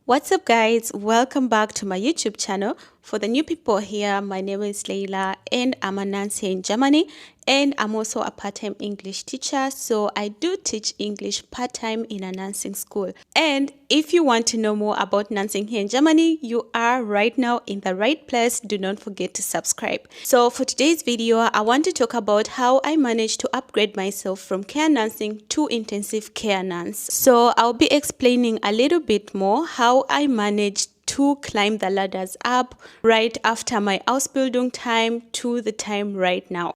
What's up guys, welcome back to my YouTube channel. For the new people here, my name is Leila and I'm a nurse here in Germany, and I'm also a part-time English teacher. So I do teach English part-time in a nursing school. And if you want to know more about nursing here in Germany, you are right now in the right place. Do not forget to subscribe. So for today's video, I want to talk about how I managed to upgrade myself from care nursing to intensive care nurse. So I'll be explaining a little bit more how I managed to climb the ladders up right after my Ausbildung time to the time right now.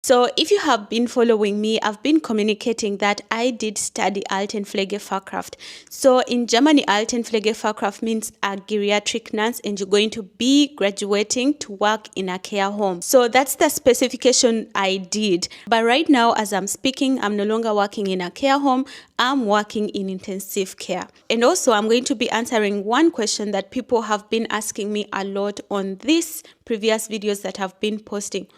So if you have been following me, I've been communicating that I did study Altenpflegefachkraft. So in Germany, Altenpflegefachkraft means a geriatric nurse, and you're going to be graduating to work in a care home. So that's the specification I did. But right now, as I'm speaking, I'm no longer working in a care home. I'm working in intensive care. And also, I'm going to be answering one question that people have been asking me a lot on these previous videos that I've been posting.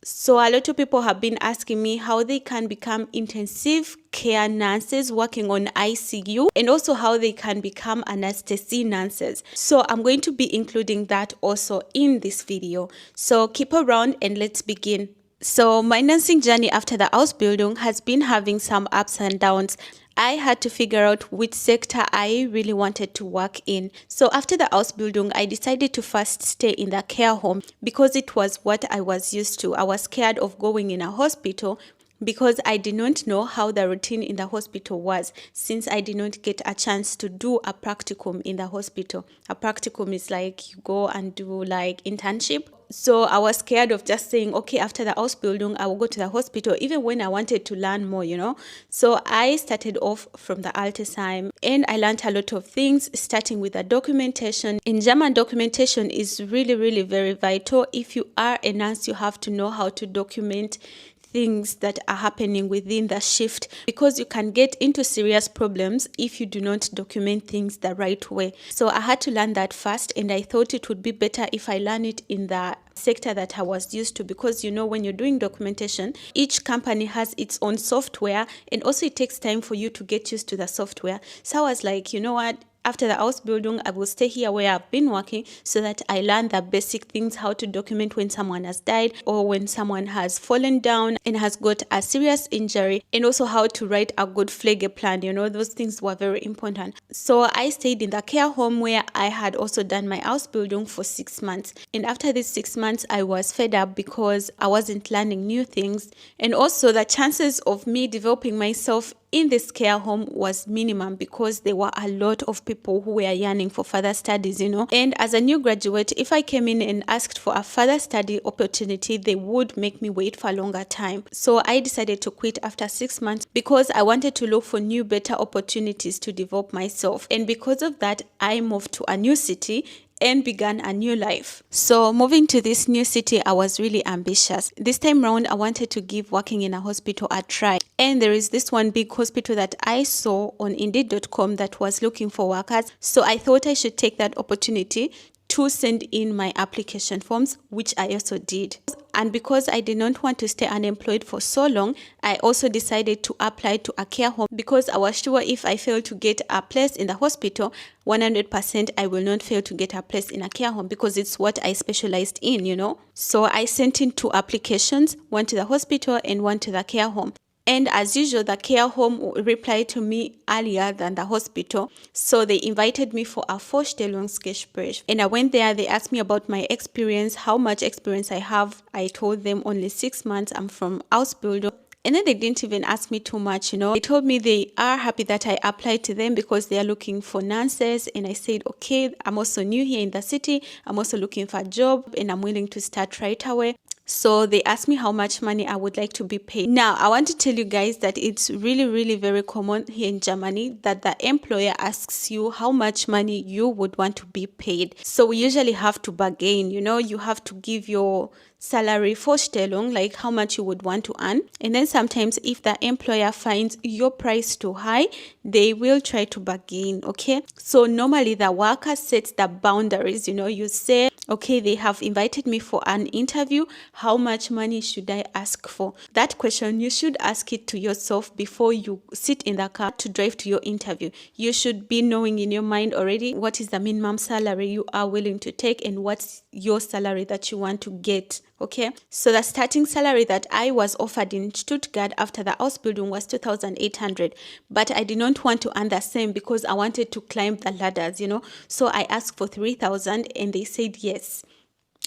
So a lot of people have been asking me how they can become intensive care nurses working on ICU, and also how they can become anesthesia nurses. So I'm going to be including that also in this video. So keep around and let's begin. So my nursing journey after the Ausbildung has been having some ups and downs. I had to figure out which sector I really wanted to work in. So after the Ausbildung, I decided to first stay in the care home because it was what I was used to. I was scared of going in a hospital because I did not know how the routine in the hospital was, since I did not get a chance to do a practicum in the hospital. A practicum is like you go and do like internship. So I was scared of just saying, okay, after the Ausbildung, I will go to the hospital, even when I wanted to learn more, you know. So I started off from the Altersheim and I learned a lot of things, starting with the documentation. In German, documentation is really very vital. If you are a nurse, you have to know how to document things that are happening within the shift, because you can get into serious problems if you do not document things the right way. So I had to learn that first, and I thought it would be better if I learn it in the sector that I was used to, because you know, when you're doing documentation, each company has its own software, and also it takes time for you to get used to the software. So I was like, you know what, after the Ausbildung, I will stay here where I've been working so that I learn the basic things, how to document when someone has died or when someone has fallen down and has got a serious injury, and also how to write a good Pflegeplan. You know, those things were very important. So I stayed in the care home where I had also done my Ausbildung for 6 months. And after these 6 months, I was fed up because I wasn't learning new things. And also the chances of me developing myself in this care home was minimum, because there were a lot of people who were yearning for further studies, you know. And as a new graduate, if I came in and asked for a further study opportunity, they would make me wait for a longer time. So I decided to quit after 6 months because I wanted to look for new, better opportunities to develop myself. And because of that, I moved to a new city and began a new life. So moving to this new city, I was really ambitious. This time round, I wanted to give working in a hospital a try. And there is this one big hospital that I saw on Indeed.com that was looking for workers. So I thought I should take that opportunity to send in my application forms, which I also did. And because I did not want to stay unemployed for so long, I also decided to apply to a care home, because I was sure if I failed to get a place in the hospital, 100% I will not fail to get a place in a care home, because it's what I specialized in, you know. So I sent in 2 applications, one to the hospital and one to the care home. And as usual, the care home replied to me earlier than the hospital. So they invited me for a Vorstellungsgespräch. And I went there, they asked me about my experience, how much experience I have. I told them only 6 months, I'm from Ausbildung. And then they didn't even ask me too much, you know. They told me they are happy that I applied to them because they are looking for nurses. And I said, okay, I'm also new here in the city. I'm also looking for a job and I'm willing to start right away. So they asked me how much money I would like to be paid. Now, I want to tell you guys that it's really very common here in Germany that the employer asks you how much money you would want to be paid. So we usually have to bargain, you know, you have to give your salary Vorstellung, like how much you would want to earn. And then sometimes if the employer finds your price too high, they will try to bargain, okay? So normally the worker sets the boundaries, you know, you say, Okay, they have invited me for an interview. How much money should I ask for? That question, you should ask it to yourself before you sit in the car to drive to your interview. You should be knowing in your mind already what is the minimum salary you are willing to take and what's your salary that you want to get. Okay, so the starting salary that I was offered in Stuttgart after the Ausbildung was 2,800, but I did not want to earn the same because I wanted to climb the ladders, So I asked for 3,000 and they said yes.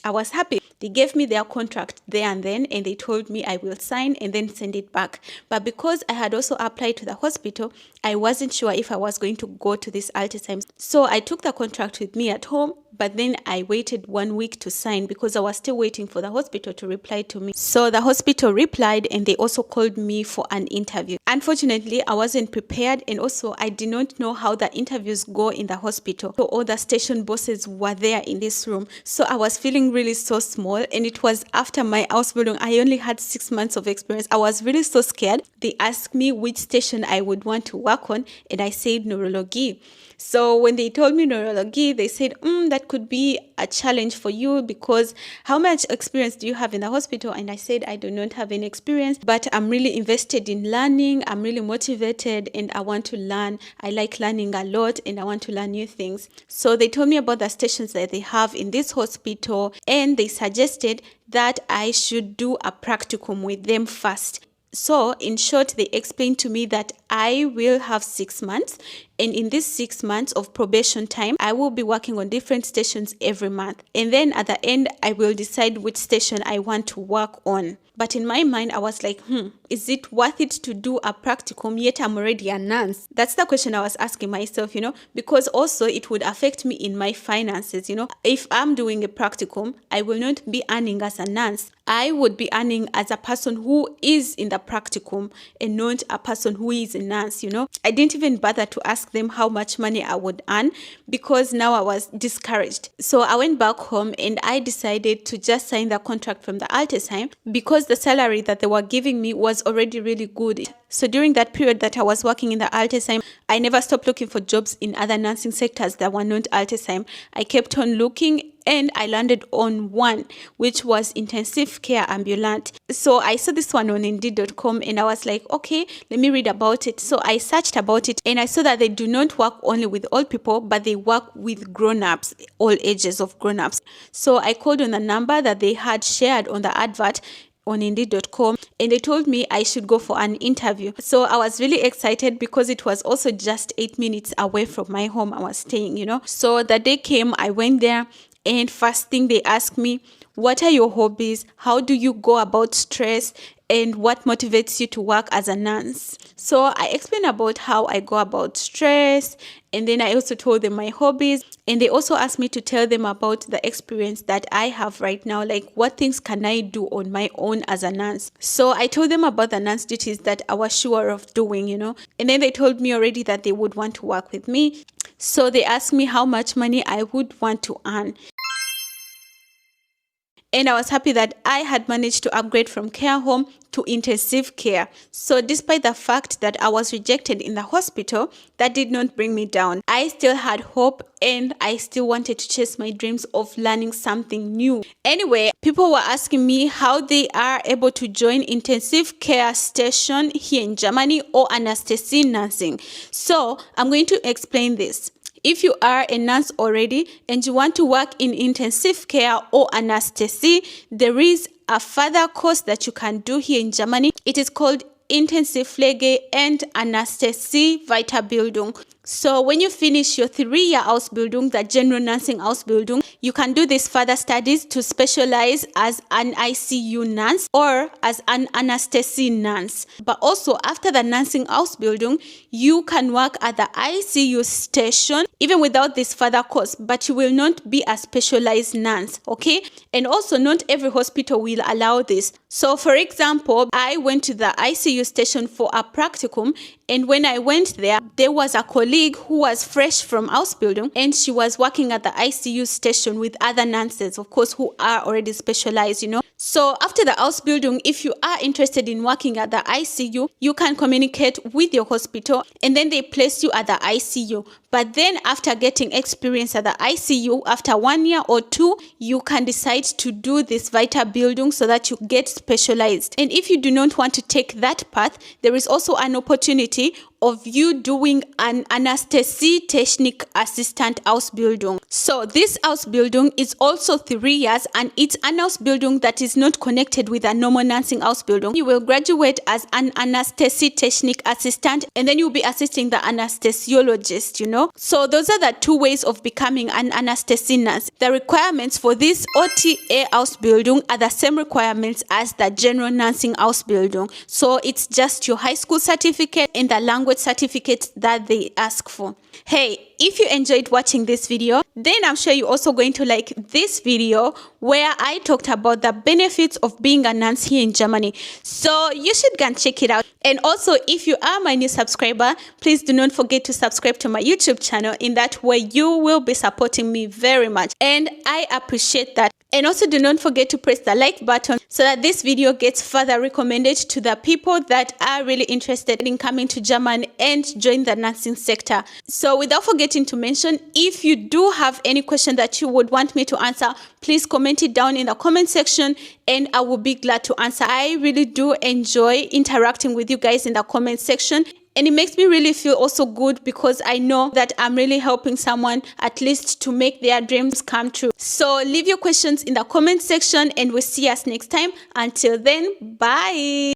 I was happy. They gave me their contract there and then, and they told me I will sign and then send it back. But because I had also applied to the hospital, I wasn't sure if I was going to go to this Altersheim. So I took the contract with me at home, but then I waited 1 week to sign because I was still waiting for the hospital to reply to me. So the hospital replied and they also called me for an interview. Unfortunately, I wasn't prepared, and also I did not know how the interviews go in the hospital. So all the station bosses were there in this room. So I was feeling really so small, and it was after my Ausbildung. I only had 6 months of experience. I was really so scared. They asked me which station I would want to work on, and I said neurology. So when they told me neurology, they said, that could be a challenge for you because how much experience do you have in the hospital? And I said, I do not have any experience, but I'm really invested in learning. I'm really motivated and I want to learn. I like learning a lot and I want to learn new things. So they told me about the stations that they have in this hospital, and they suggested that I should do a practicum with them first. So in short, they explained to me that I will have 6 months, and in this 6 months of probation time, I will be working on different stations every month. And then at the end, I will decide which station I want to work on. But in my mind, I was like, is it worth it to do a practicum yet I'm already a nurse? That's the question I was asking myself, because also it would affect me in my finances, If I'm doing a practicum, I will not be earning as a nurse. I would be earning as a person who is in the practicum and not a person who is a nurse, I didn't even bother to ask them how much money I would earn because now I was discouraged. So I went back home and I decided to just sign the contract from the Altersheim because the salary that they were giving me was already really good. So during that period that I was working in the Altersheim, I never stopped looking for jobs in other nursing sectors that were not Altersheim. I kept on looking and I landed on one, which was intensive care ambulant. So I saw this one on indeed.com and I was like, okay, let me read about it. So I searched about it and I saw that they do not work only with old people, but they work with grown-ups, all ages of grown-ups. So I called on the number that they had shared on the advert on indeed.com and they told me I should go for an interview. So I was really excited because it was also just 8 minutes away from my home I was staying, So the day came, I went there, and first thing they asked me, what are your hobbies? How do you go about stress? And what motivates you to work as a nurse? So I explained about how I go about stress, and then I also told them my hobbies, and they also asked me to tell them about the experience that I have right now, like what things can I do on my own as a nurse. So I told them about the nurse duties that I was sure of doing, and then they told me already that they would want to work with me. So they asked me how much money I would want to earn. And I was happy that I had managed to upgrade from care home to intensive care. So despite the fact that I was rejected in the hospital, that did not bring me down. I still had hope and I still wanted to chase my dreams of learning something new. Anyway, people were asking me how they are able to join intensive care station here in Germany or anesthesia nursing. So I'm going to explain this. If you are a nurse already and you want to work in intensive care or anesthesia, there is a further course that you can do here in Germany. It is called Intensivpflege and Anästhesie Weiterbildung. So when you finish your 3-year Ausbildung, the general nursing Ausbildung, you can do these further studies to specialize as an ICU nurse or as an anesthesia nurse. But also after the nursing Ausbildung, you can work at the ICU station even without this further course, but you will not be a specialized nurse, okay? And also not every hospital will allow this. So for example, I went to the ICU station for a practicum, and when I went there was a colleague who was fresh from Ausbildung and she was working at the ICU station with other nurses, of course, who are already specialized, So after the Ausbildung, if you are interested in working at the ICU, you can communicate with your hospital and then they place you at the ICU. But then after getting experience at the ICU, after 1 year or 2, you can decide to do this Weiterbildung so that you get specialized. And if you do not want to take that path, there is also an opportunity of you doing an Anästhesietechnik Assistant Ausbildung. So this Ausbildung is also 3 years and it's an Ausbildung that is not connected with a normal nursing Ausbildung. You will graduate as an Anästhesietechnik Assistant and then you'll be assisting the anesthesiologist, you know. So those are the 2 ways of becoming an anesthesia nurse. The requirements for this OTA Ausbildung are the same requirements as the general nursing Ausbildung. So it's just your high school certificate and the language certificate that they ask for. Hey, if you enjoyed watching this video, then I'm sure you're also going to like this video where I talked about the benefits of being a nurse here in Germany. So you should go and check it out. And also, if you are my new subscriber, please do not forget to subscribe to my YouTube channel. In that way, you will be supporting me very much. And I appreciate that. And also do not forget to press the like button so that this video gets further recommended to the people that are really interested in coming to Germany and join the nursing sector. So without forgetting to mention, if you do have any question that you would want me to answer, please comment it down in the comment section and I will be glad to answer. I really do enjoy interacting with you guys in the comment section. And it makes me really feel also good because I know that I'm really helping someone at least to make their dreams come true. So leave your questions in the comment section and we'll see us next time. Until then, bye.